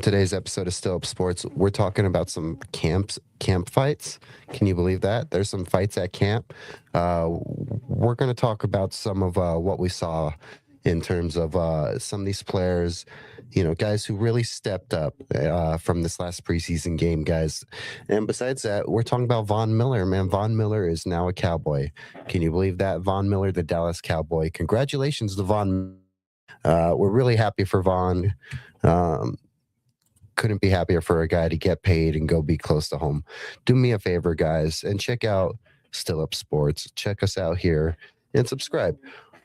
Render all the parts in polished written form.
today's episode of Still Up Sports, we're talking about some camp fights. Can you believe that? There's some fights at camp. We're going to talk about some of what we saw in terms of some of these players, guys who really stepped up from this last preseason game, guys. And besides that, we're talking about Von Miller, man. Von Miller is now a Cowboy. Can you believe that? Von Miller, the Dallas Cowboy. Congratulations to Von. We're really happy for Von. Couldn't be happier for a guy to get paid and go be close to home. Do me a favor, guys, and check out Still Up Sports. Check us out here and subscribe.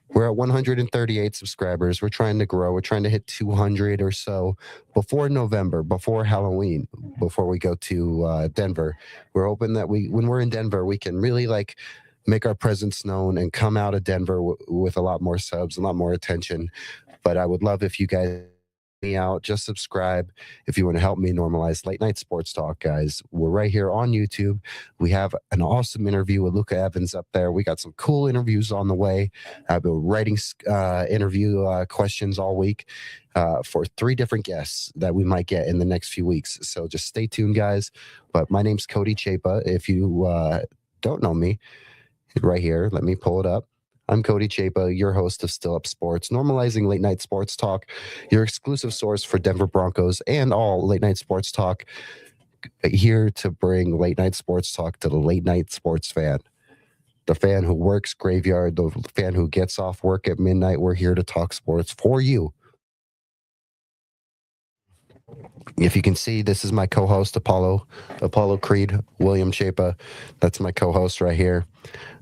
We're at 138 subscribers. We're trying to grow. We're trying to hit 200 or so before November, before Halloween, before we go to Denver. We're hoping that when we're in Denver, we can really make our presence known and come out of Denver with a lot more subs, a lot more attention. But I would love if you guys me out, just subscribe if you want to help me normalize late night sports talk, guys. We're right here on YouTube. We have an awesome interview with Luca Evans up there. We got some cool interviews on the way. I've been writing interview questions all week for 3 different guests that we might get in the next few weeks. So just stay tuned, guys. But my name's Cody Chapa. If you don't know me, right here, let me pull it up. I'm Cody Chapa, your host of Still Up Sports, normalizing late night sports talk, your exclusive source for Denver Broncos and all late night sports talk, here to bring late night sports talk to the late night sports fan. The fan who works graveyard, the fan who gets off work at midnight. We're here to talk sports for you. If you can see, this is my co-host, Apollo Creed, William Chapa. That's my co-host right here.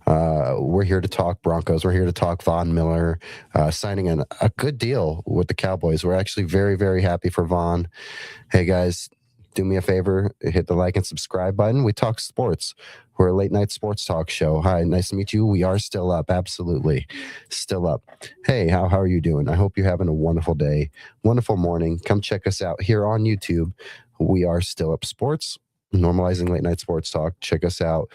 We're here to talk Broncos. We're here to talk Von Miller signing a good deal with the Cowboys. We're actually very, very happy for Von. Hey, guys, do me a favor. Hit the like and subscribe button. We talk sports. We're a late night sports talk show. Hi, nice to meet you. We are still up. Absolutely. Still up. Hey, how are you doing? I hope you're having a wonderful day, wonderful morning. Come check us out here on YouTube. We are Still Up Sports. Normalizing late night sports talk. Check us out.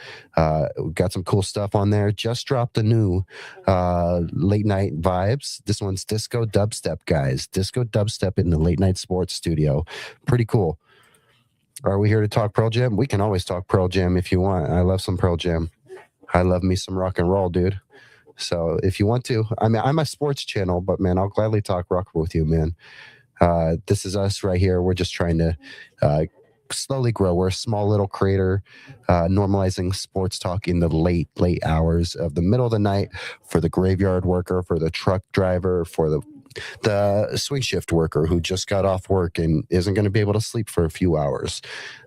We've got some cool stuff on there. Just dropped a new late night vibes. This one's disco dubstep, guys. Disco dubstep in the late night sports studio. Pretty cool. Are we here to talk Pearl Jam? We can always talk Pearl Jam if you want. I love some Pearl Jam. I love me some rock and roll, dude. So if you want to, I mean, I'm a sports channel, but man, I'll gladly talk rock with you, man. This is us right here. We're just trying to slowly grow. We're a small little creator, normalizing sports talk in the late hours of the middle of the night for the graveyard worker, for the truck driver, for the swing shift worker who just got off work and isn't going to be able to sleep for a few hours.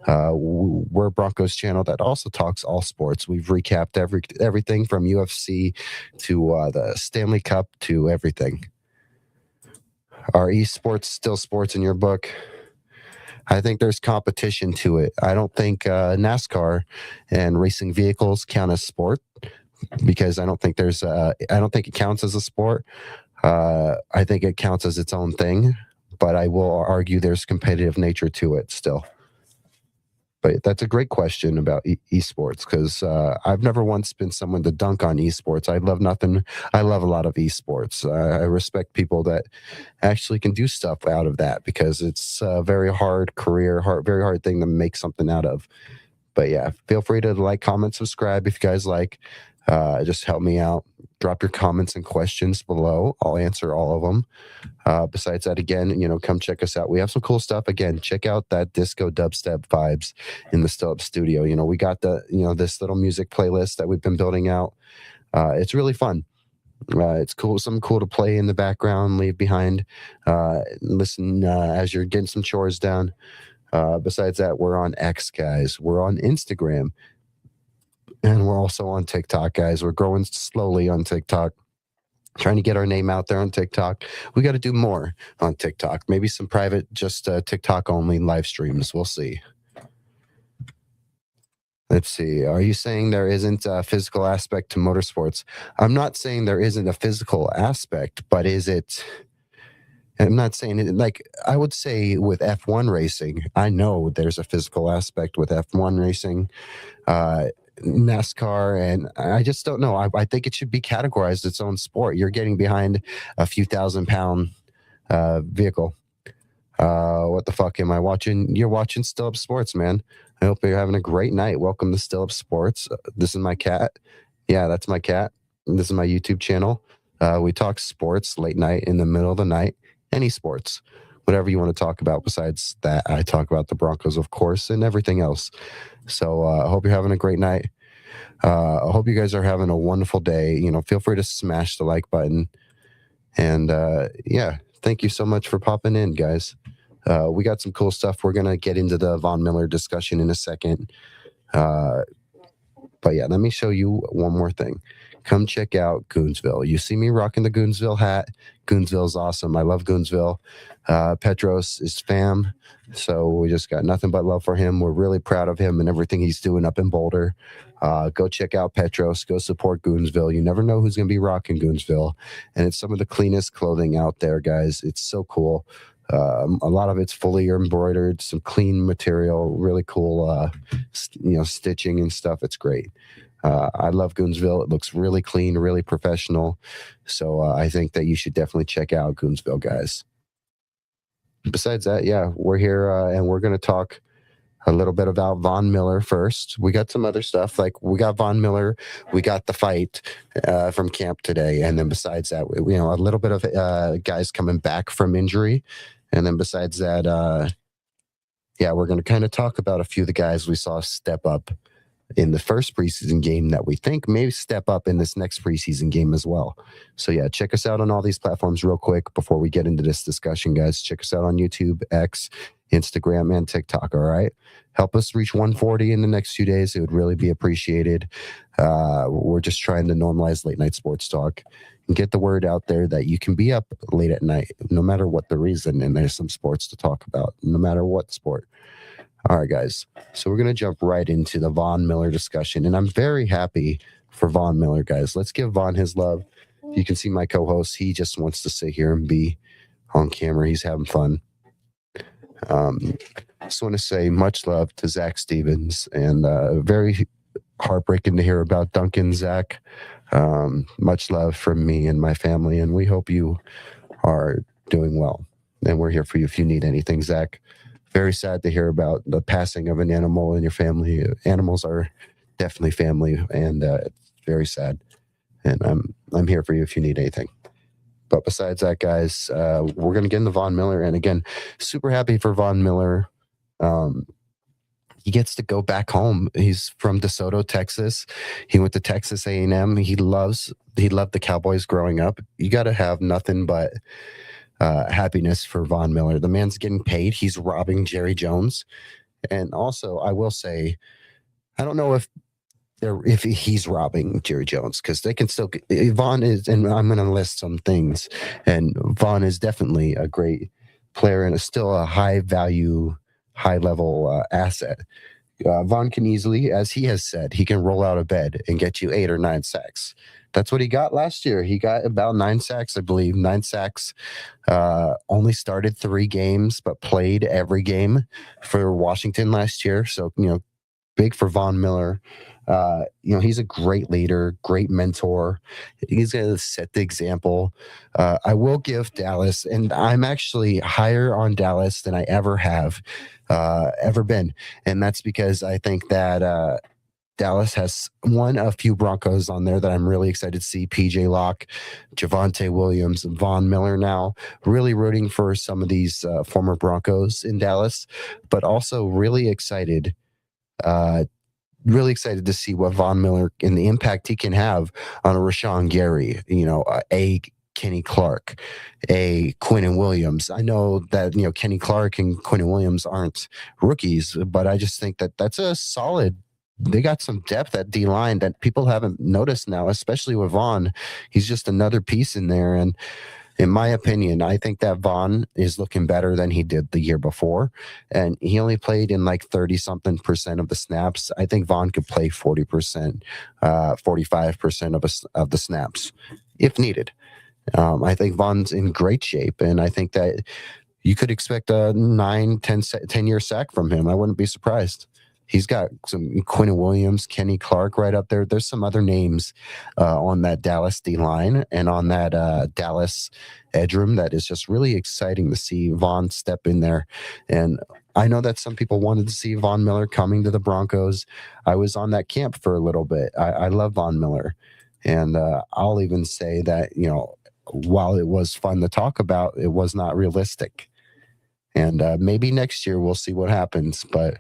We're a Broncos channel that also talks all sports. We've recapped everything from UFC to the Stanley Cup to everything. Are esports still sports in your book? I think there's competition to it. I don't think NASCAR and racing vehicles count as sport because I don't think it counts as a sport. I think it counts as its own thing, but I will argue there's competitive nature to it still. But that's a great question about esports because I've never once been someone to dunk on esports. I love a lot of esports. I respect people that actually can do stuff out of that because it's a very hard career, very hard thing to make something out of. But yeah, feel free to like, comment, subscribe if you guys like. Just help me out. Drop your comments and questions below. I'll answer all of them. Besides that, again, come check us out. We have some cool stuff. Again, check out that disco dubstep vibes in the Still Up studio. We got this little music playlist that we've been building out. It's really fun. It's cool. Something cool to play in the background, leave behind. Listen as you're getting some chores done. Besides that, we're on X, guys. We're on Instagram. And we're also on TikTok, guys. We're growing slowly on TikTok, trying to get our name out there on TikTok. We got to do more on TikTok. Maybe some private, just TikTok only live streams. We'll see. Let's see. Are you saying there isn't a physical aspect to motorsports? I'm not saying there isn't a physical aspect, but is it? I'm not saying it like I would say with F1 racing. I know there's a physical aspect with F1 racing. NASCAR, and I just don't know. I think it should be categorized its own sport. You're getting behind a few 1,000-pound vehicle. What the fuck am I watching? You're watching Still Up Sports, man. I hope you're having a great night. Welcome to Still Up Sports. This is my cat. Yeah, that's my cat. This is my YouTube channel. We talk sports late night, in the middle of the night, any sports, whatever you want to talk about. Besides that, I talk about the Broncos, of course, and everything else. So I hope you're having a great night. I hope you guys are having a wonderful day. Feel free to smash the like button. And yeah, thank you so much for popping in, guys. We got some cool stuff. We're going to get into the Von Miller discussion in a second. But yeah, let me show you one more thing. Come check out Goonsville. You see me rocking the Goonsville hat. Goonsville's awesome. I love Goonsville. Petros is fam. So we just got nothing but love for him. We're really proud of him and everything he's doing up in Boulder. Go check out Petros. Go support Goonsville. You never know who's going to be rocking Goonsville. And it's some of the cleanest clothing out there, guys. It's so cool. A lot of it's fully embroidered, some clean material, really cool, stitching and stuff. It's great. I love Goonsville. It looks really clean, really professional. So I think that you should definitely check out Goonsville, guys. Besides that, yeah, we're here and we're going to talk a little bit about Von Miller first. We got some other stuff. Like we got Von Miller, we got the fight from camp today. And then besides that, a little bit of guys coming back from injury. And then besides that, yeah, we're going to kind of talk about a few of the guys we saw step up in the first preseason game that we think may step up in this next preseason game as well. So yeah, check us out on all these platforms real quick before we get into this discussion, guys. Check us out on YouTube, X, Instagram, and TikTok, all right? Help us reach 140 in the next few days. It would really be appreciated. We're just trying to normalize late night sports talk and get the word out there that you can be up late at night, no matter what the reason, and there's some sports to talk about, no matter what sport. All right, guys. So we're going to jump right into the Von Miller discussion. And I'm very happy for Von Miller, guys. Let's give Von his love. You can see my co-host. He just wants to sit here and be on camera. He's having fun. Just want to say much love to Zach Stevens. And very heartbreaking to hear about Duncan, Zach. Much love from me and my family. And we hope you are doing well. And we're here for you if you need anything, Zach. Very sad to hear about the passing of an animal in your family. Animals are definitely family, and it's very sad. And I'm here for you if you need anything. But besides that, guys, we're going to get into Von Miller. And again, super happy for Von Miller. He gets to go back home. He's from DeSoto, Texas. He went to Texas A&M. He loved the Cowboys growing up. You got to have nothing but happiness for Von Miller. The man's getting paid. He's robbing Jerry Jones. And also, I will say, I don't know if he's robbing Jerry Jones, because they can still Von is, and I'm going to list some things, and Von is definitely a great player and still a high value, high level asset. Von can easily, as he has said, he can roll out of bed and get you 8 or 9 sacks. That's what he got last year. He got about 9 sacks, I believe. 9 sacks. Only started 3 games, but played every game for Washington last year. So, big for Von Miller. He's a great leader, great mentor. He's going to set the example. I will give Dallas, and I'm actually higher on Dallas than I ever have ever been. And that's because I think that Dallas has a few Broncos on there that I'm really excited to see. PJ Locke, Javonte Williams, Von Miller now. Really rooting for some of these former Broncos in Dallas, but also really excited to see what Von Miller and the impact he can have on a Rashawn Gary, a Kenny Clark, a Quinnen Williams. I know that, Kenny Clark and Quinnen Williams aren't rookies, but I just think that that's a solid. They got some depth at D-line that people haven't noticed now, especially with Von. He's just another piece in there. And in my opinion, I think that Von is looking better than he did the year before. And he only played in like 30-something% of the snaps. I think Von could play 40%, 45% of the snaps if needed. I think Von's in great shape. And I think that you could expect a 10-year sack from him. I wouldn't be surprised. He's got some Quinn Williams, Kenny Clark right up there. There's some other names on that Dallas D line and on that Dallas edge room that is just really exciting to see Vaughn step in there. And I know that some people wanted to see Von Miller coming to the Broncos. I was on that camp for a little bit. I love Von Miller. And I'll even say that, while it was fun to talk about, it was not realistic. And maybe next year we'll see what happens. But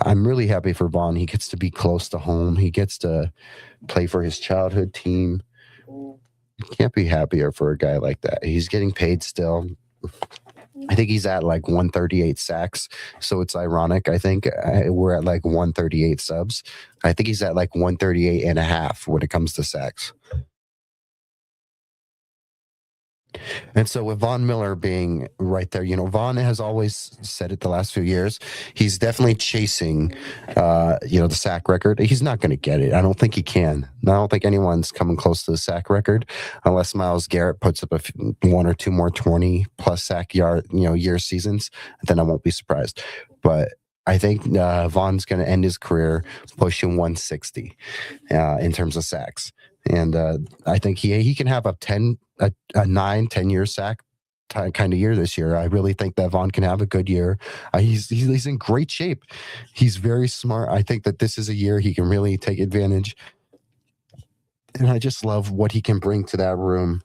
I'm really happy for Vaughn. He gets to be close to home. He gets to play for his childhood team. Can't be happier for a guy like that. He's getting paid still. I think he's at like 138 sacks. So it's ironic. I think we're at like 138 subs. I think he's at like 138 and a half when it comes to sacks. And so with Von Miller being right there, Von has always said it the last few years. He's definitely chasing, the sack record. He's not going to get it. I don't think he can. I don't think anyone's coming close to the sack record unless Myles Garrett puts up one or two more 20 plus sack year seasons. Then I won't be surprised. But I think Vaughn's going to end his career pushing 160 in terms of sacks. And I think he can have a 9-10 year sack kind of year this year. I really think that Vaughn can have a good year. He's in great shape. He's very smart. I think that this is a year he can really take advantage. And I just love what he can bring to that room.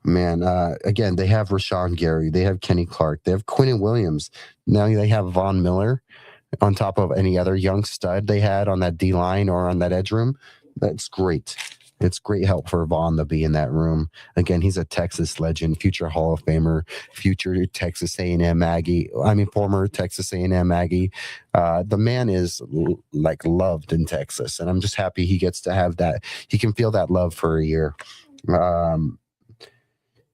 Man, again, they have Rashawn Gary. They have Kenny Clark. They have Quinn Williams. Now they have Von Miller on top of any other young stud they had on that D line or on that edge room. That's great. It's great help for Vaughn to be in that room. Again, he's a Texas legend, future Hall of Famer, future Texas A&M Aggie. I mean, former Texas A&M Aggie. The man is like loved in Texas, and I'm just happy he gets to have that. He can feel that love for a year.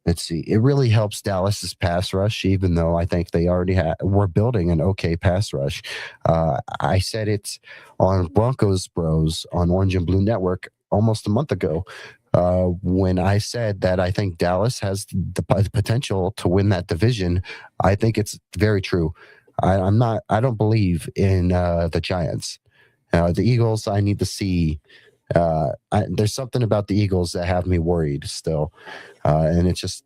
Let's see. It really helps Dallas's pass rush, even though I think they already were building an okay pass rush. I said it on Broncos Bros on Orange and Blue Network almost a month ago when I said that I think Dallas has the potential to win that division. I think it's very true. I don't believe in the Giants. The Eagles, I need to see. There's something about the Eagles that have me worried still. And it's just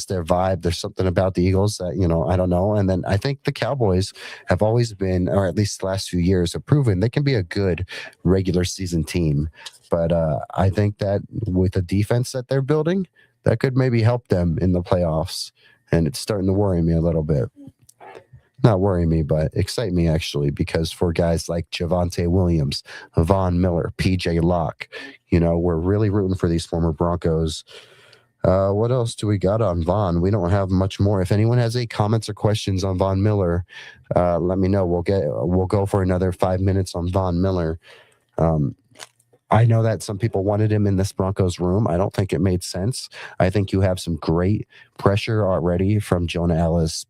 their vibe. There's something about the Eagles that, I don't know. And then I think the Cowboys have always been, or at least the last few years, have proven they can be a good regular season team. But I think that with the defense that they're building, that could maybe help them in the playoffs. And it's starting to worry me a little bit. Not worry me, but excite me actually, because for guys like Javonte Williams, Von Miller, PJ Locke, we're really rooting for these former Broncos. What else do we got on Von? We don't have much more. If anyone has any comments or questions on Von Miller, let me know. We'll go for another 5 minutes on Von Miller. I know that some people wanted him in this Broncos room. I don't think it made sense. I think you have some great pressure already from Jonah Ellis,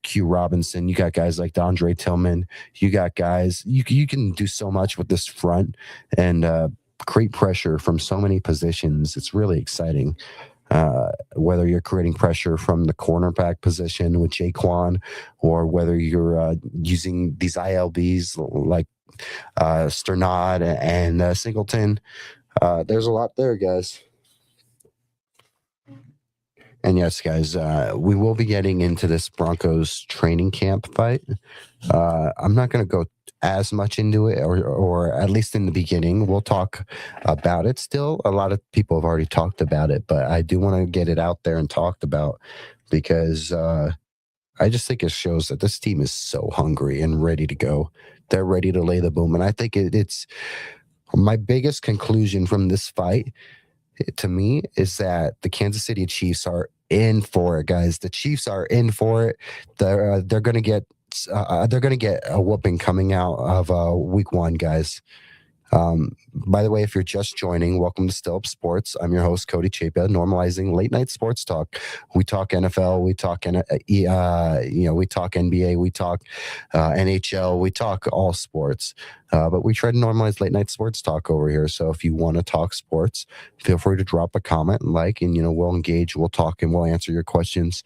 Q Robinson. You got guys like Dondre Tillman. You got guys. You can do so much with this front and create pressure from so many positions. It's really exciting. Whether you're creating pressure from the cornerback position with Jaquan, or whether you're using these ILBs like Sternad and Singleton. There's a lot there, guys. And yes, guys, we will be getting into this Broncos training camp fight. I'm not going to go as much into it, or at least in the beginning. We'll talk about it still. A lot of people have already talked about it, but I do want to get it out there and talked about because I just think it shows that this team is so hungry and ready to go. They're ready to lay the boom. And I think it's my biggest conclusion from this fight to me is that the Kansas City Chiefs are in for it, guys. The Chiefs are in for it. They're going to get a whooping coming out of week one, guys. By the way, if you're just joining, welcome to Still Up Sports. I'm your host, Cody Chapia, normalizing late night sports talk. We talk NFL, we talk we talk NBA, we talk NHL, we talk all sports. But we try to normalize late night sports talk over here. So if you want to talk sports, feel free to drop a comment and and we'll engage, we'll talk, and we'll answer your questions.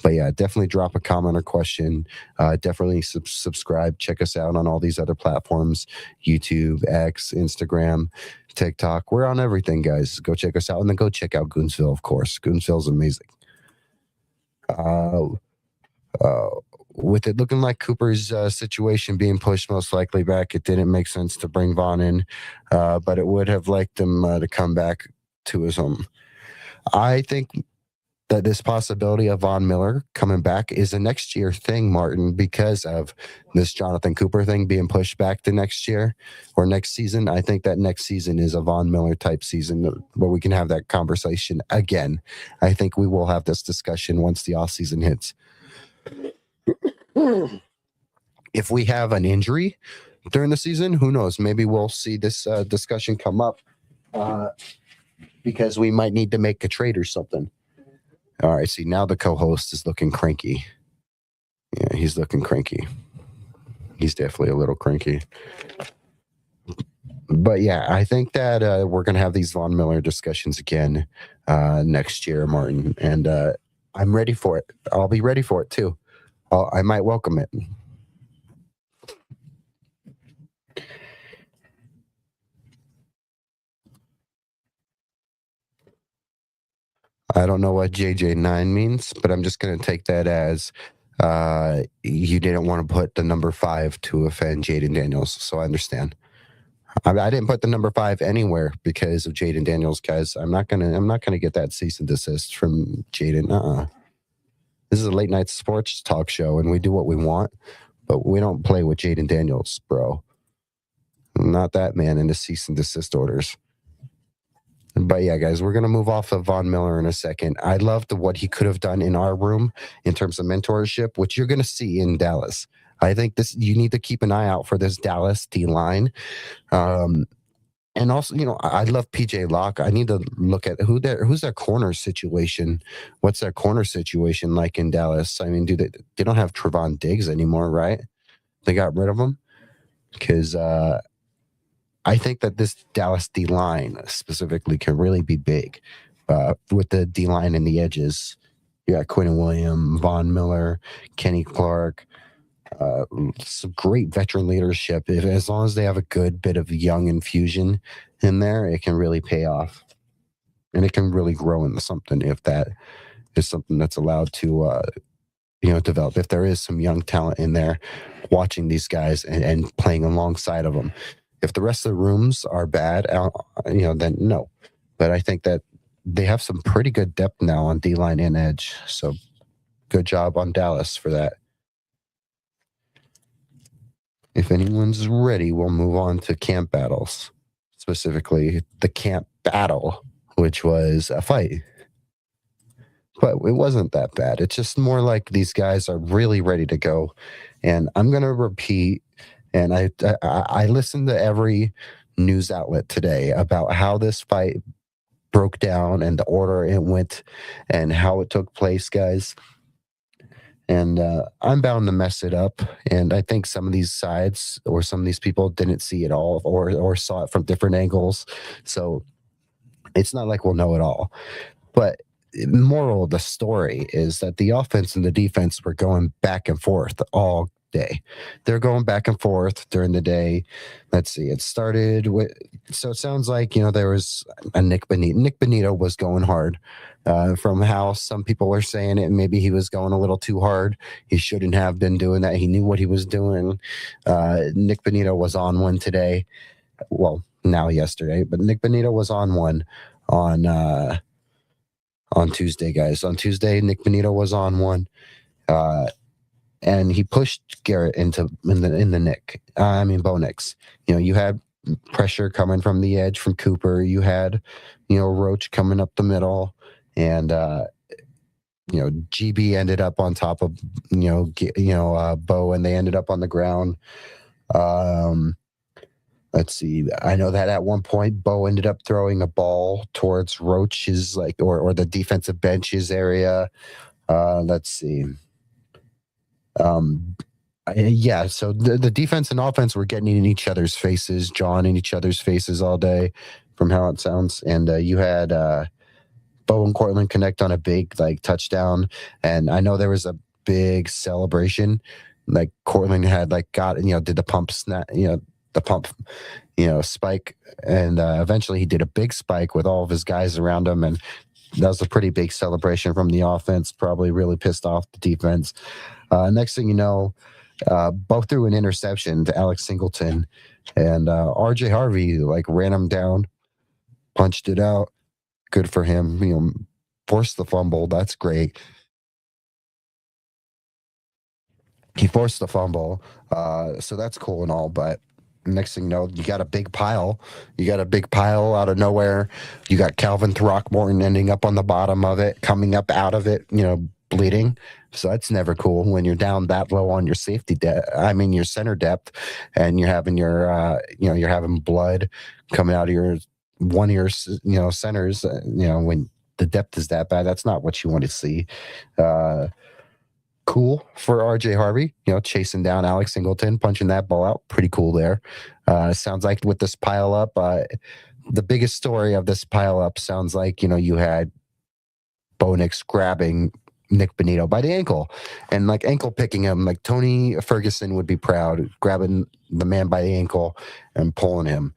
But yeah, definitely drop a comment or question. Definitely subscribe. Check us out on all these other platforms: YouTube, X, Instagram, TikTok. We're on everything, guys. Go check us out, and then go check out Goonsville, of course. Goonsville's amazing. Uh, uh, with it looking like Cooper's situation being pushed most likely back, it didn't make sense to bring Vaughn in, but it would have liked him to come back to his home. I think that this possibility of Von Miller coming back is a next year thing, Martin, because of this Jonathan Cooper thing being pushed back to next year or next season. I think that next season is a Von Miller type season where we can have that conversation again. I think we will have this discussion once the offseason hits. If we have an injury during the season, who knows? Maybe we'll see this discussion come up because we might need to make a trade or something. All right, see, now the co-host is looking cranky. Yeah, he's looking cranky. He's definitely a little cranky. But yeah, I think that we're going to have these Von Miller discussions again next year, Martin. And I'm ready for it. I'll be ready for it, too. I might welcome it. I don't know what JJ9 means, but I'm just going to take that as you didn't want to put the number 5 to offend Jaden Daniels. So I understand. I didn't put the number 5 anywhere because of Jaden Daniels, guys. I'm not gonna get that cease and desist from Jaden. This is a late night sports talk show, and we do what we want, but we don't play with Jaden Daniels, bro. I'm not that man into cease and desist orders. But yeah, guys, we're gonna move off of Von Miller in a second. I loved what he could have done in our room in terms of mentorship, which you're gonna see in Dallas. I think you need to keep an eye out for this Dallas D line. And also, I love PJ Locke. I need to look at who's their corner situation. What's their corner situation like in Dallas? I mean, they don't have Trevon Diggs anymore, right? They got rid of him because I think that this Dallas D line specifically can really be big with the D line and the edges. You got Quinn Williams, Von Miller, Kenny Clark. Some great veteran leadership. As long as they have a good bit of young infusion in there, it can really pay off, and it can really grow into something if that is something that's allowed to develop. If there is some young talent in there, watching these guys and playing alongside of them. If the rest of the rooms are bad, then no. But I think that they have some pretty good depth now on D line and edge. So good job on Dallas for that. If anyone's ready, we'll move on to camp battles, specifically the camp battle, which was a fight. But it wasn't that bad. It's just more like these guys are really ready to go. And I'm going to repeat, and I listened to every news outlet today about how this fight broke down and the order it went and how it took place, guys. And I'm bound to mess it up. And I think some of these sides or some of these people didn't see it all or saw it from different angles. So it's not like we'll know it all. But moral of the story is that the offense and the defense were going back and forth all day. They're going back and forth during the day. Let's see. It started with, so it sounds like, there was a Nick Benito. Nick Benito was going hard. From how some people were saying it, maybe he was going a little too hard. He shouldn't have been doing that. He knew what he was doing. Nick Benito was on one today. Well, now yesterday, but Nick Benito was on one on Tuesday, guys. On Tuesday, Nick Benito was on one. And he pushed Garrett in the neck. Bo Nix. You had pressure coming from the edge from Cooper. You had, Roach coming up the middle. And GB ended up on top of Bo, and they ended up on the ground. Let's see. I know that at one point Bo ended up throwing a ball towards Roach's or the defensive benches area. Let's see. Yeah. So the defense and offense were getting in each other's faces, jawing in each other's faces all day, from how it sounds. And you had Bo and Cortland connect on a big like touchdown, and I know there was a big celebration. Like Cortland had like got did the pump snap, the pump spike, and eventually he did a big spike with all of his guys around him, and that was a pretty big celebration from the offense. Probably really pissed off the defense. Next thing you know, both threw an interception to Alex Singleton, and RJ Harvey like ran him down, punched it out. Good for him. Forced the fumble. That's great. He forced the fumble, so that's cool and all. But next thing you know, you got a big pile. You got a big pile out of nowhere. You got Calvin Throckmorton ending up on the bottom of it, coming up out of it, bleeding. So that's never cool when you're down that low on your safety depth. I mean, your center depth, and you're having you're having blood coming out of your one of your centers. When the depth is that bad, that's not what you want to see. Cool for RJ Harvey, chasing down Alex Singleton, punching that ball out. Pretty cool there. Sounds like with this pile up, the biggest story of this pile up sounds like, you had Bo Nix grabbing Nick Bonito by the ankle and like ankle picking him. Like Tony Ferguson would be proud, grabbing the man by the ankle and pulling him.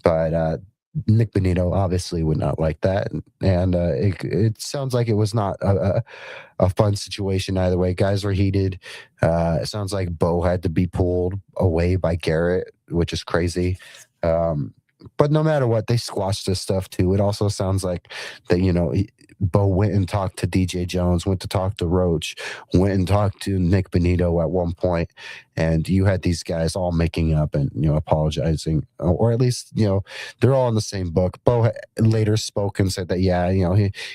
But Nick Bonito obviously would not like that. And it sounds like it was not a fun situation either way. Guys were heated. It sounds like Bo had to be pulled away by Garrett, which is crazy. But no matter what, they squashed this stuff too. It also sounds like that, Bo went and talked to DJ Jones, went to talk to Roach, went and talked to Nick Bonito at one point, and you had these guys all making up and apologizing, or at least they're all in the same book. Bo later spoke and said that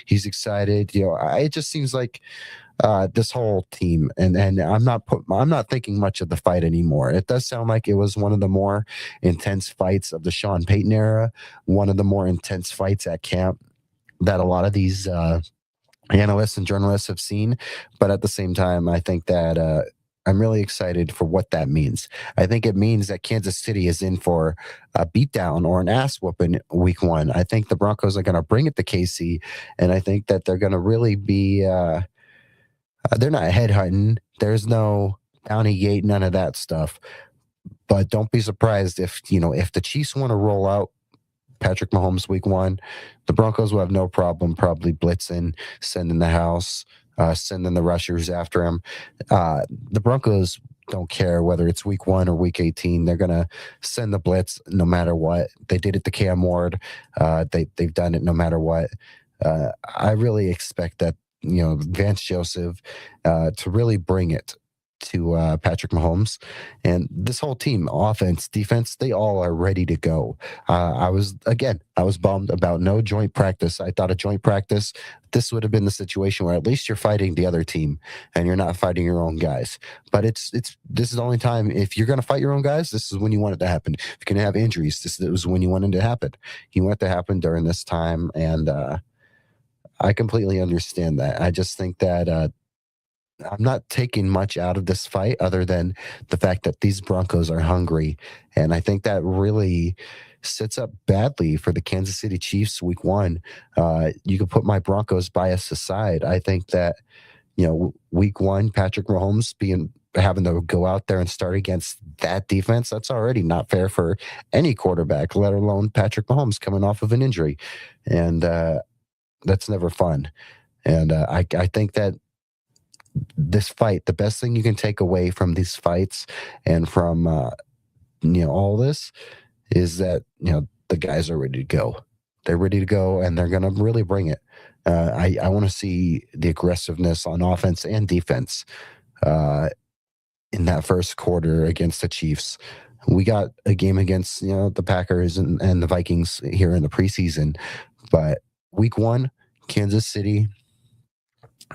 he's excited. It just seems like this whole team, and I'm not thinking much of the fight anymore. It does sound like it was one of the more intense fights of the Sean Payton era, one of the more intense fights at camp that a lot of these analysts and journalists have seen. But at the same time, I think that I'm really excited for what that means. I think it means that Kansas City is in for a beatdown or an ass whooping week one. I think the Broncos are going to bring it to KC, and I think that they're going to really be. They're not headhunting. There's no Bounty Gate, none of that stuff. But don't be surprised if the Chiefs want to roll out Patrick Mahomes week one, the Broncos will have no problem probably blitzing, sending the house, sending the rushers after him. The Broncos don't care whether it's week 1 or week 18. They're going to send the blitz no matter what. They did it to Cam Ward. They've done it no matter what. I really expect that, Vance Joseph to really bring it to Patrick Mahomes, and this whole team, offense, defense, they all are ready to go. I was bummed about no joint practice. I thought a joint practice, this would have been the situation where at least you're fighting the other team and you're not fighting your own guys. But this is the only time, if you're going to fight your own guys, this is when you want it to happen. If you're going to have injuries, this is when you want it to happen. You want it to happen during this time, and I completely understand that. I just think that I'm not taking much out of this fight other than the fact that these Broncos are hungry. And I think that really sets up badly for the Kansas City Chiefs week one. You can put my Broncos bias aside. I think that, week one, Patrick Mahomes having to go out there and start against that defense, that's already not fair for any quarterback, let alone Patrick Mahomes coming off of an injury. And that's never fun. And I think that this fight, the best thing you can take away from these fights and from all this is that the guys are ready to go. They're ready to go, and they're going to really bring it. I want to see the aggressiveness on offense and defense in that first quarter against the Chiefs. We got a game against the Packers and the Vikings here in the preseason, but week one, Kansas City.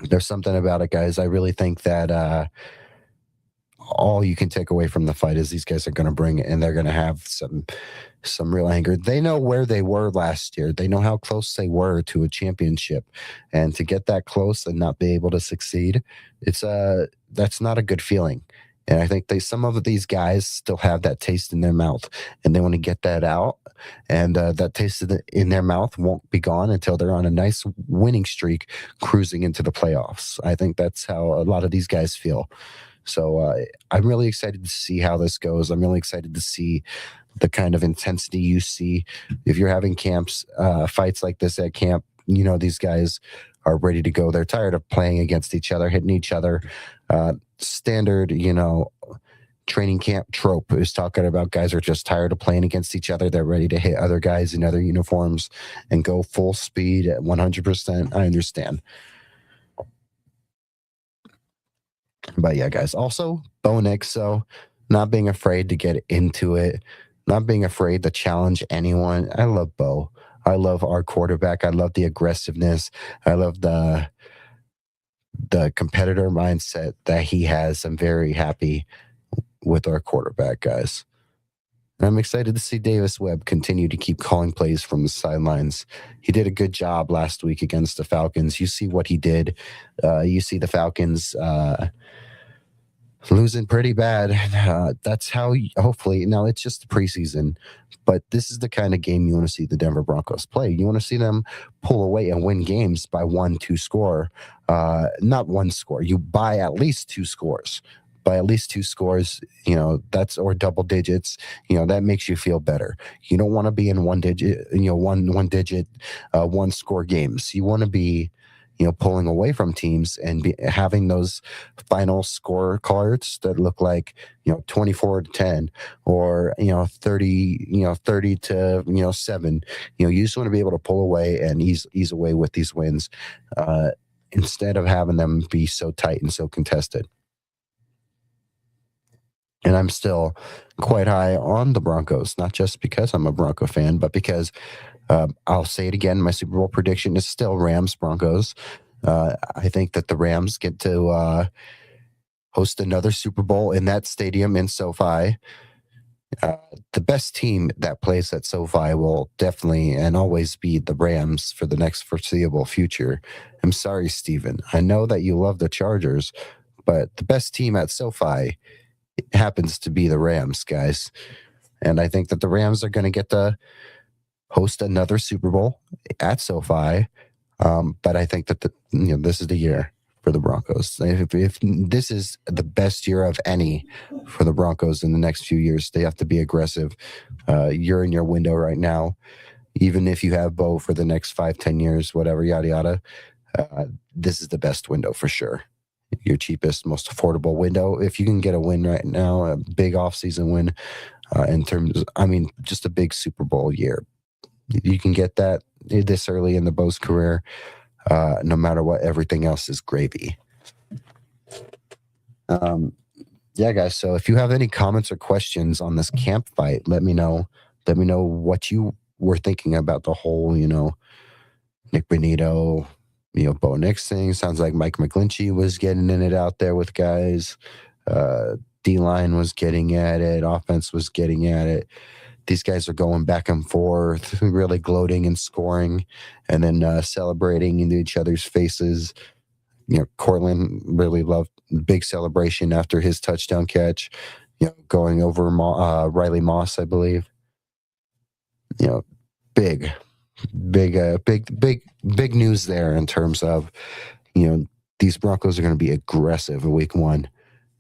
There's something about it, guys. I really think that all you can take away from the fight is these guys are going to bring it, and they're going to have some real anger. They know where they were last year. They know how close they were to a championship, and to get that close and not be able to succeed, that's not a good feeling. And I think some of these guys still have that taste in their mouth, and they want to get that out. And that taste in their mouth won't be gone until they're on a nice winning streak, cruising into the playoffs. I think that's how a lot of these guys feel. So I'm really excited to see how this goes. I'm really excited to see the kind of intensity you see if you're having fights like this at camp. These guys are ready to go. They're tired of playing against each other, hitting each other. Standard, training camp trope is talking about guys are just tired of playing against each other. They're ready to hit other guys in other uniforms and go full speed at 100%. I understand. But yeah, guys, also Bo Nix, so not being afraid to get into it, not being afraid to challenge anyone. I love Bo. I love our quarterback. I love the aggressiveness. I love the competitor mindset that he has. I'm very happy with our quarterback, guys. And I'm excited to see Davis Webb continue to keep calling plays from the sidelines. He did a good job last week against the Falcons. You see what he did. You see the Falcons losing pretty bad. That's how, hopefully, now it's just the preseason, but this is the kind of game you want to see the Denver Broncos play. You want to see them pull away and win games by 1-2 score. Not one score. You buy at least 2 scores. By at least 2 scores, that's, or double digits, that makes you feel better. You don't want to be in one digit, one score games. You want to be, pulling away from teams and having those final score cards that look like, 24-10 or, 30 to, 7. You just want to be able to pull away and ease away with these wins instead of having them be so tight and so contested. And I'm still quite high on the Broncos, not just because I'm a Bronco fan, but because I'll say it again, my Super Bowl prediction is still Rams-Broncos. I think that the Rams get to host another Super Bowl in that stadium in SoFi. The best team that plays at SoFi will definitely and always be the Rams for the next foreseeable future. I'm sorry, Steven. I know that you love the Chargers, but the best team at SoFi happens to be the Rams, guys. And I think that the Rams are going to get to host another Super Bowl at SoFi. But I think that this is the year for the Broncos. If this is the best year of any for the Broncos in the next few years, they have to be aggressive. You're in your window right now. Even if you have Bo for the next 5-10 years, whatever, yada, yada, this is the best window for sure. Your cheapest, most affordable window. If you can get a win right now, a big offseason win in terms, just a big Super Bowl year. You can get that this early in the Bo's career. No matter what, everything else is gravy. Yeah, guys. So if you have any comments or questions on this camp fight, let me know. Let me know what you were thinking about the whole, Nick Benito, Bo Nix thing. Sounds like Mike McGlinchey was getting in it out there with guys. D-line was getting at it. Offense was getting at it. These guys are going back and forth, really gloating and scoring, and then celebrating into each other's faces. Cortland really loved big celebration after his touchdown catch. Going over Riley Moss, I believe. Big news there in terms of these Broncos are going to be aggressive in week 1.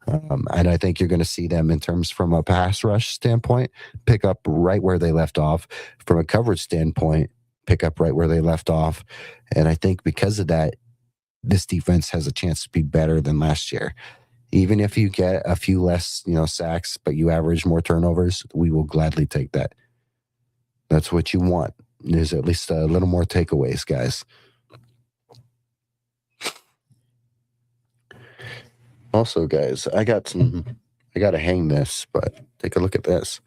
And I think you're going to see them in terms from a pass rush standpoint, pick up right where they left off. From a coverage standpoint, pick up right where they left off. And I think because of that, this defense has a chance to be better than last year. Even if you get a few less, sacks, but you average more turnovers, we will gladly take that. That's what you want. There's at least a little more takeaways, guys. Also, guys, I got to hang this, but take a look at this.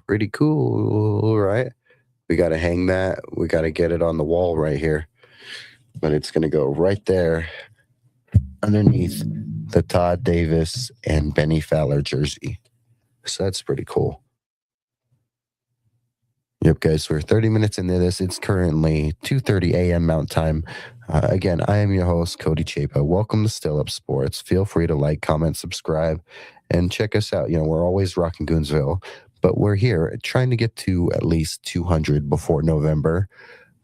Pretty cool, right? We got to hang that. We got to get it on the wall right here. But it's going to go right there underneath the Todd Davis and Benny Fowler jersey. So that's pretty cool. Yep, guys, we're 30 minutes into this. It's currently 2:30 a.m. Mountain Time. Again, I am your host, Cody Chapa. Welcome to Still Up Sports. Feel free to like, comment, subscribe, and check us out. We're always rocking Goonsville, but we're here trying to get to at least 200 before November.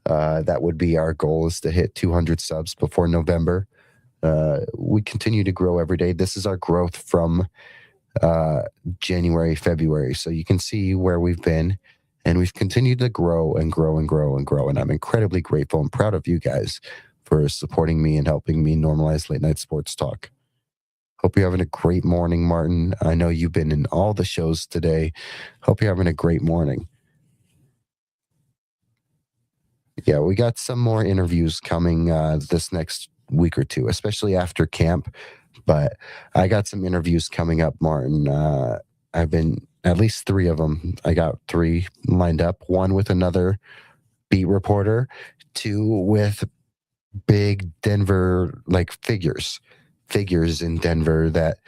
That would be our goal, is to hit 200 subs before November. We continue to grow every day. This is our growth from uh, January, February. So you can see where we've been, and we've continued to grow and grow and grow and grow. And I'm incredibly grateful and proud of you guys for supporting me and helping me normalize late night sports talk. Hope you're having a great morning, Martin. I know you've been in all the shows today. Hope you're having a great morning. Yeah, we got some more interviews coming this next week or two, especially after camp. But I got some interviews coming up, Martin. I've been at least three of them. I got three lined up. One with another beat reporter, two with big Denver figures in Denver that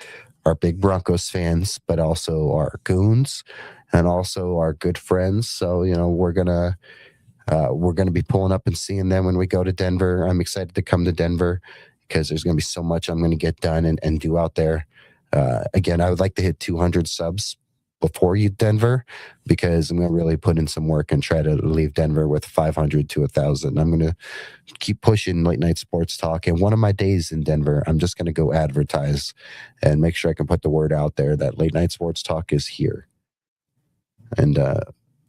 are big Broncos fans, but also are goons and also are good friends. So we're gonna be pulling up and seeing them when we go to Denver. I'm excited to come to Denver because there's gonna be so much I'm gonna get done and do out there. Again, I would like to hit 200 subs before Denver, because I'm gonna really put in some work and try to leave Denver with 500 to 1,000. I'm gonna keep pushing late night sports talk. And one of my days in Denver, I'm just gonna go advertise and make sure I can put the word out there that late night sports talk is here. And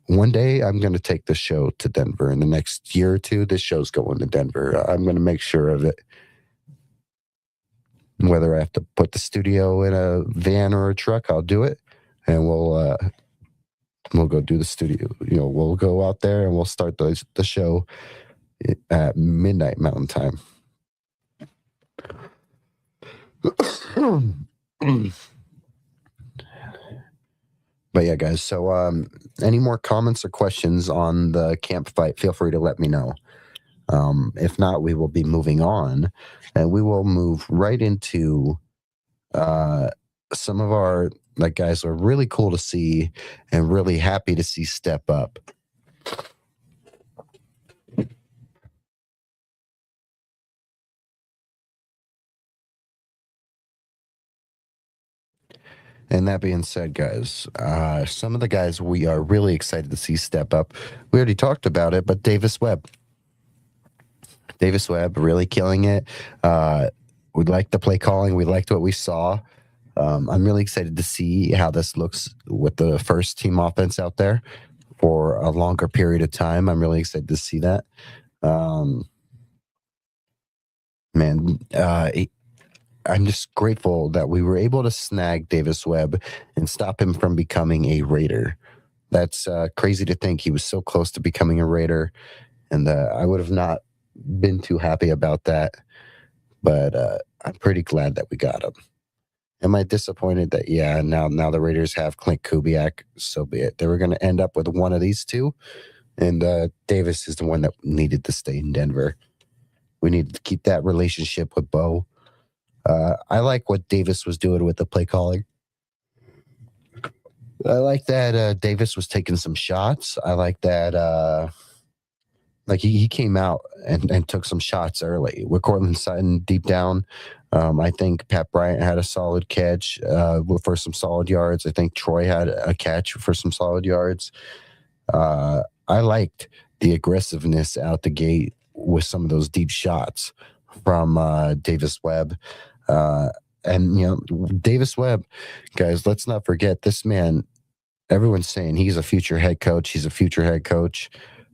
one day I'm going to take the show to Denver. In the next year or two, this show's going to Denver. I'm going to make sure of it. Whether I have to put the studio in a van or a truck, I'll do it, and we'll go do the studio. We'll go out there and we'll start the show at midnight Mountain Time. But yeah, guys, so any more comments or questions on the camp fight, feel free to let me know. If not, we will be moving on, and we will move right into some of our guys who are really cool to see and really happy to see step up. And that being said, guys, some of the guys we are really excited to see step up. We already talked about it, but Davis Webb really killing it. We liked the play calling. We liked what we saw. I'm really excited to see how this looks with the first team offense out there for a longer period of time. I'm really excited to see that. I'm just grateful that we were able to snag Davis Webb and stop him from becoming a Raider. That's crazy to think he was so close to becoming a Raider, and I would have not been too happy about that. But I'm pretty glad that we got him. Am I disappointed that, now the Raiders have Clint Kubiak? So be it. They were going to end up with one of these two, and Davis is the one that needed to stay in Denver. We needed to keep that relationship with Bo. I like what Davis was doing with the play calling. I like that Davis was taking some shots. I like that he came out and took some shots early with Cortland Sutton deep down. I think Pat Bryant had a solid catch for some solid yards. I think Troy had a catch for some solid yards. I liked the aggressiveness out the gate with some of those deep shots from Davis Webb. Davis Webb, guys, let's not forget this man. Everyone's saying he's a future head coach. He's a future head coach.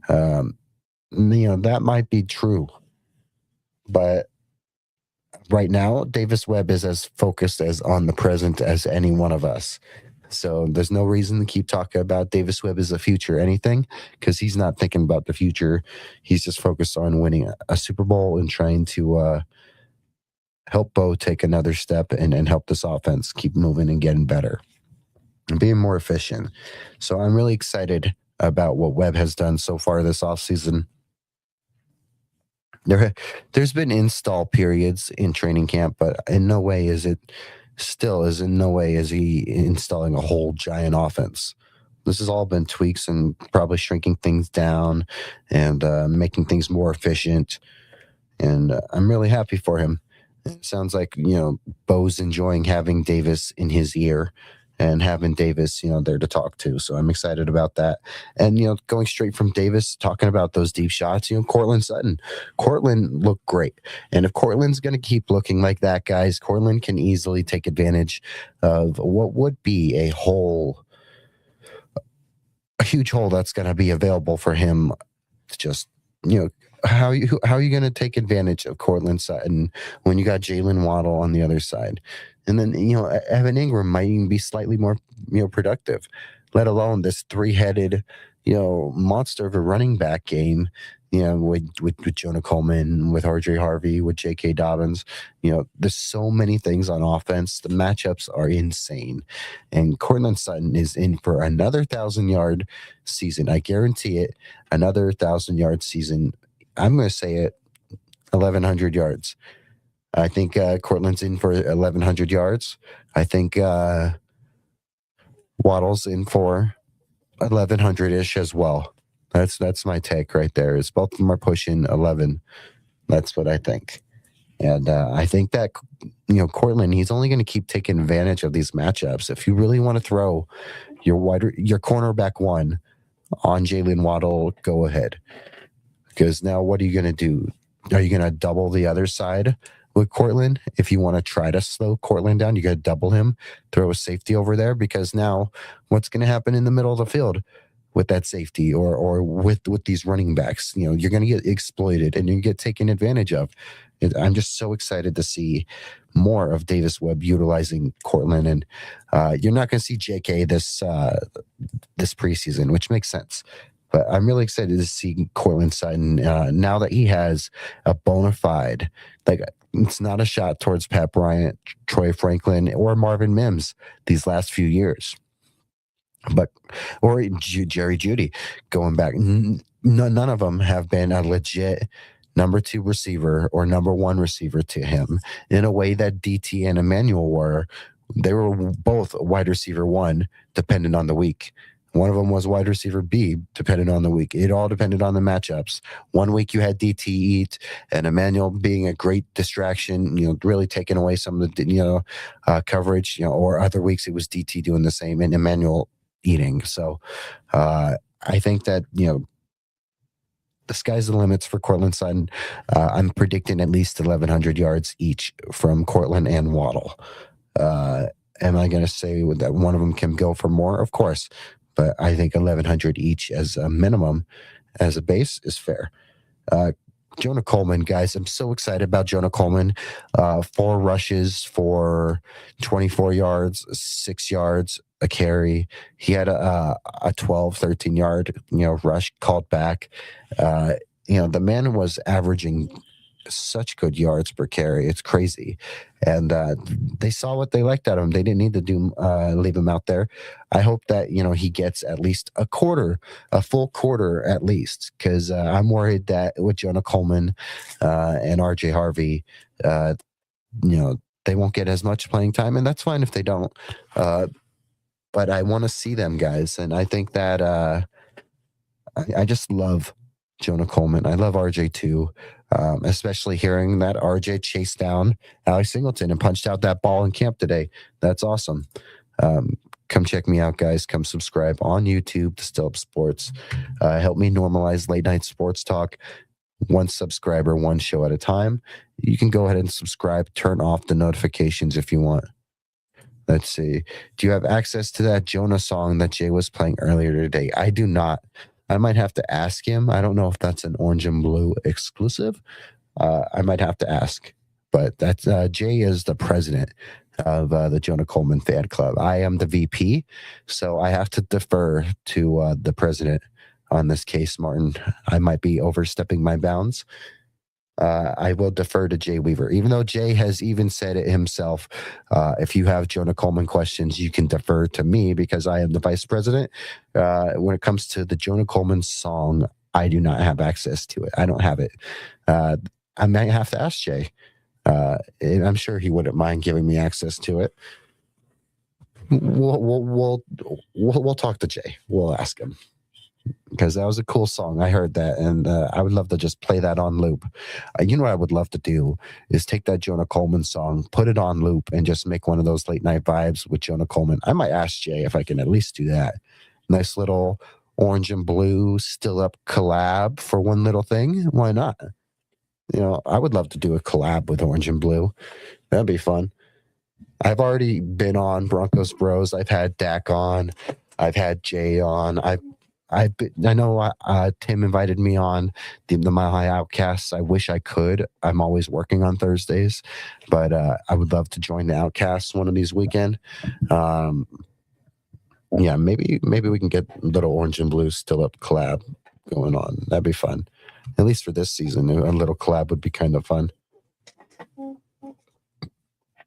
That might be true. But right now, Davis Webb is as focused as on the present as any one of us. So there's no reason to keep talking about Davis Webb as a future anything, because he's not thinking about the future. He's just focused on winning a Super Bowl and trying to help Bo take another step and help this offense keep moving and getting better and being more efficient. So I'm really excited about what Webb has done so far this offseason. There's been install periods in training camp, but in no way is he installing a whole giant offense. This has all been tweaks and probably shrinking things down and making things more efficient. And I'm really happy for him. It sounds like Bo's enjoying having Davis in his ear and having Davis there to talk to. So I'm excited about that. And going straight from Davis talking about those deep shots, Cortland Sutton. Cortland looked great, and if Cortland's going to keep looking like that, guys, Cortland can easily take advantage of what would be a huge hole that's going to be available for him. Just you know how are you going to take advantage of Cortland Sutton when you got Jalen Waddle on the other side, and then Evan Ingram might even be slightly more productive, let alone this three-headed monster of a running back game. With Jonah Coleman, with RJ Harvey, with J.K. Dobbins, there's so many things on offense. The matchups are insane, and Cortland Sutton is in for another 1,000-yard season. I guarantee it. Another 1,000-yard season. I'm going to say it, 1,100 yards. I think Cortland's in for 1,100 yards. I think Waddle's in for 1,100-ish as well. That's my take right there. Is both of them are pushing 11. That's what I think. And I think that Cortland, he's only going to keep taking advantage of these matchups. If you really want to throw your cornerback one on Jalen Waddle, go ahead. Because now what are you going to do? Are you going to double the other side with Cortland? If you want to try to slow Cortland down, you got to double him, throw a safety over there. Because now what's going to happen in the middle of the field with that safety or with these running backs? You're going to get exploited and you get taken advantage of. I'm just so excited to see more of Davis Webb utilizing Cortland, and you're not going to see JK this preseason, which makes sense. But I'm really excited to see Cortland Sutton now that he has a bona fide, like, it's not a shot towards Pat Bryant, Troy Franklin, or Marvin Mims these last few years. Or Jerry Jeudy going back. None of them have been a legit number 2 receiver or number 1 receiver to him in a way that DT and Emmanuel were. They were both wide receiver 1, dependent on the week. One of them was wide receiver B, depending on the week. It all depended on the matchups. One week you had DT eat and Emmanuel being a great distraction, really taking away some of the, coverage, or other weeks it was DT doing the same and Emmanuel eating. So I think that, the sky's the limits for Cortland Sutton. I'm predicting at least 1,100 yards each from Cortland and Waddle. Am I going to say that one of them can go for more? Of course. But I think 1,100 each as a minimum, as a base, is fair. Jonah Coleman, guys, I'm so excited about Jonah Coleman. 4 rushes for 24 yards, 6 yards, a carry. He had a 12, 13-yard, rush called back. The man was averaging such good yards per carry. It's crazy. And they saw what they liked out of him. They didn't need to leave him out there. I hope that, he gets at least a full quarter at least, because I'm worried that with Jonah Coleman and RJ Harvey, they won't get as much playing time, and that's fine if they don't. But I want to see them, guys. And I think that I just love Jonah Coleman. I love RJ too, especially hearing that RJ chased down Alex Singleton and punched out that ball in camp today. That's awesome. Come check me out, guys. Come subscribe on YouTube to Still Up Sports. Help me normalize late night sports talk. 1 subscriber, 1 show at a time. You can go ahead and subscribe. Turn off the notifications if you want. Let's see. Do you have access to that Jonah song that Jay was playing earlier today? I do not. I might have to ask him. I don't know if that's an Orange and Blue exclusive. I might have to ask. But that's Jay is the president of the Jonah Coleman fan club. I am the VP, so I have to defer to the president on this case, Martin. I might be overstepping my bounds. I will defer to Jay Weaver, even though Jay has even said it himself. If you have Jonah Coleman questions, you can defer to me because I am the vice president. When it comes to the Jonah Coleman song, I do not have access to it. I don't have it. I might have to ask Jay. I'm sure he wouldn't mind giving me access to it. We'll talk to Jay. We'll ask him because that was a cool song. I heard that, and I would love to just play that on loop. You know what I would love to do is take that Jonah Coleman song, put it on loop, and just make one of those late night vibes with Jonah Coleman. I might ask Jay if I can at least do that. Nice little orange and blue still up collab for one little thing. Why not? I would love to do a collab with Orange and Blue. That'd be fun. I've already been on Broncos Bros. I've had Dak on. I've had Jay on. I know Tim invited me on the Mile High Outcasts. I wish I could. I'm always working on Thursdays, but I would love to join the Outcasts one of these weekend. Yeah, maybe we can get little Orange and Blue still up collab going on. That'd be fun. At least for this season, a little collab would be kind of fun.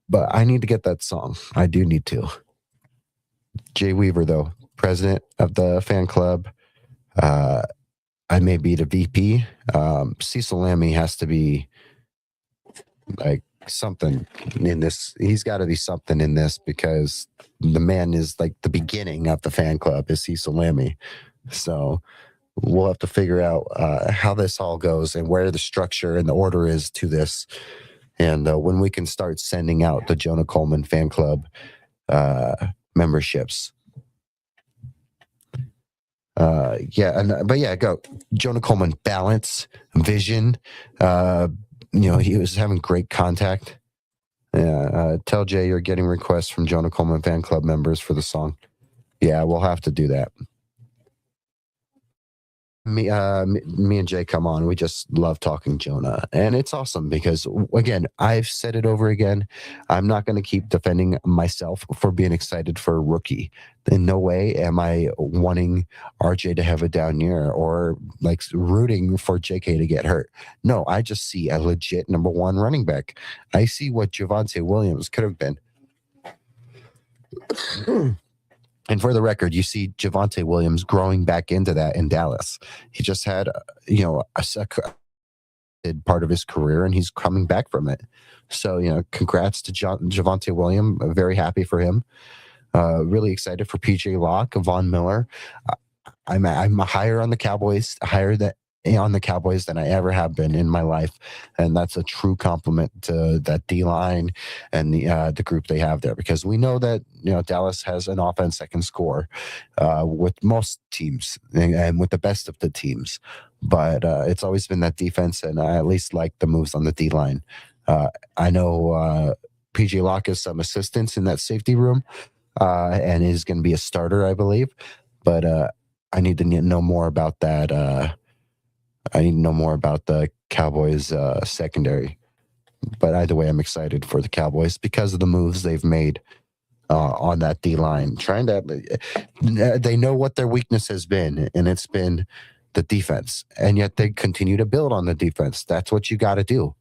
But I need to get that song. I do need to. Jay Weaver, though, president of the fan club. I may be the VP. Cecil Lammy has to be like something in this. He's got to be something in this because the man is like the beginning of the fan club is Cecil Lammy. So we'll have to figure out how this all goes and where the structure and the order is to this. And when we can start sending out the Jonah Coleman fan club memberships. Go Jonah Coleman, balance, vision. He was having great contact. Tell Jay you're getting requests from Jonah Coleman fan club members for the song. Yeah, we'll have to do that. Me and Jay come on. We just love talking Jonah, and it's awesome because again, I've said it over again. I'm not going to keep defending myself for being excited for a rookie. In no way am I wanting RJ to have a down year or like rooting for JK to get hurt. No, I just see a legit number one running back. I see what Javonte Williams could have been. And for the record, you see Javonte Williams growing back into that in Dallas. He just had, a part of his career, and he's coming back from it. So, congrats to Javonte Williams. Very happy for him. Really excited for PJ Locke, Von Miller. I'm higher on the Cowboys, on the Cowboys than I ever have been in my life, and that's a true compliment to that D line and the group they have there because we know that Dallas has an offense that can score with most teams and with the best of the teams, but it's always been that defense, and I at least like the moves on the D line. I know PJ Locke has some assistance in that safety room and is going to be a starter, I believe, but I need to know more about that. I need to know more about the Cowboys secondary. But either way, I'm excited for the Cowboys because of the moves they've made on that D line. They know what their weakness has been, and it's been the defense. And yet they continue to build on the defense. That's what you got to do.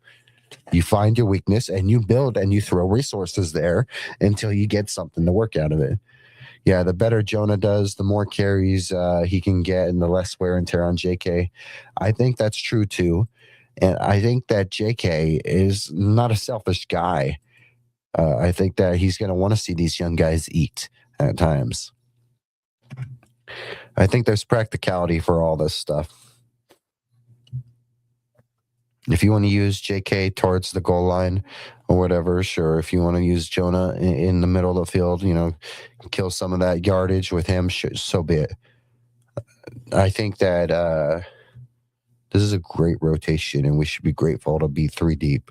You find your weakness and you build and you throw resources there until you get something to work out of it. Yeah, the better Jonah does, the more carries he can get and the less wear and tear on JK. I think that's true too. And I think that JK is not a selfish guy. I think that he's going to want to see these young guys eat at times. I think there's practicality for all this stuff. If you want to use JK towards the goal line or whatever, sure. If you want to use Jonah in the middle of the field, kill some of that yardage with him, so be it. I think that this is a great rotation, and we should be grateful to be 3 deep.